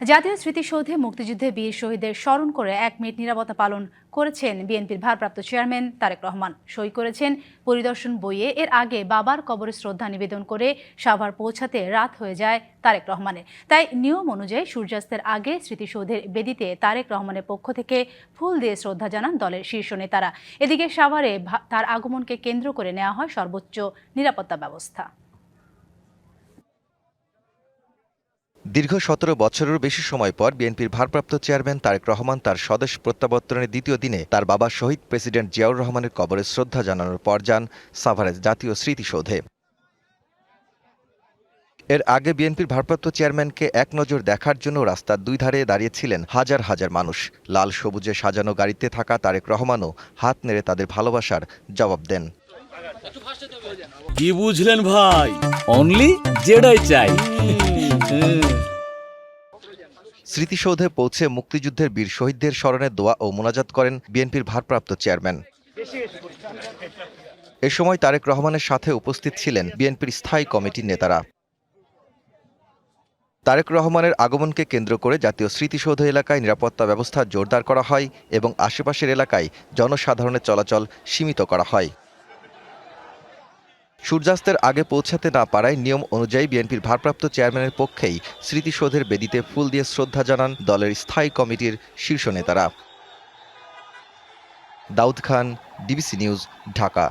জাতীয় স্মৃতিসৌধে মুক্তিযুদ্ধে বীর শহীদদের স্মরণ করে 1 মিনিট নীরবতা পালন করেছেন বিএনপির ভারপ্রাপ্ত চেয়ারম্যান তারেক রহমান। সই করেছেন পরিদর্শন বইয়ে। এর আগে বাবার কবরে শ্রদ্ধা নিবেদন করে সাভার পৌঁছাতে রাত হয়ে যায় তারেক রহমানের। তাই নিয়ম অনুযায়ী সূর্যাস্তের আগে স্মৃতিসৌধের বেদিতে তারেক রহমানের পক্ষ থেকে ফুল দিয়ে শ্রদ্ধা জানান দলের শীর্ষ নেতারা। এদিকে সাভারে তার আগমনকে কেন্দ্র করে নেওয়া হয় সর্বোচ্চ নিরাপত্তা ব্যবস্থা। দীর্ঘ ১৭ বছরেরও বেশি সময় পর বিএনপির ভারপ্রাপ্ত চেয়ারম্যান তারেক রহমান তার স্বদেশ প্রত্যাবর্তনের দ্বিতীয় দিনে তার বাবা শহীদ প্রেসিডেন্ট জিয়াউর রহমানের কবরে শ্রদ্ধা জানানোর পর যান সাভারের জাতীয় স্মৃতিসৌধে। এর আগে বিএনপির ভারপ্রাপ্ত চেয়ারম্যানকে এক নজর দেখার জন্য রাস্তার দুই ধারে দাঁড়িয়েছিলেন হাজার হাজার মানুষ। লাল সবুজে সাজানো গাড়িতে থাকা তারেক রহমানও হাত নেড়ে তাদের ভালোবাসার জবাব দেন। কি বুঝলেন ভাই? অনলি যেটাই চাই। স্মৃতিসৌধে পৌঁছে মুক্তিযুদ্ধের বীর শহীদদের স্মরণে দোয়া ও মোনাজাত করেন বিএনপির ভারপ্রাপ্ত চেয়ারম্যান। এ সময় তারেক রহমানের সাথে উপস্থিত ছিলেন বিএনপির স্থায়ী কমিটির নেতারা। তারেক রহমানের আগমনকে কেন্দ্র করে জাতীয় স্মৃতিসৌধ এলাকায় নিরাপত্তা ব্যবস্থা জোরদার করা হয় এবং আশেপাশের এলাকায় জনসাধারণের চলাচল সীমিত করা হয়। সূর্যাস্তের আগে পৌঁছাতে না পারায় নিয়ম অনুযায়ী বিএনপির ভারপ্রাপ্ত চেয়ারম্যানের পক্ষেই স্মৃতিসৌধের বেদিতে ফুল দিয়ে শ্রদ্ধা জানান দলের স্থায়ী কমিটির শীর্ষ নেতারা। Daud Khan, DBC news, Dhaka.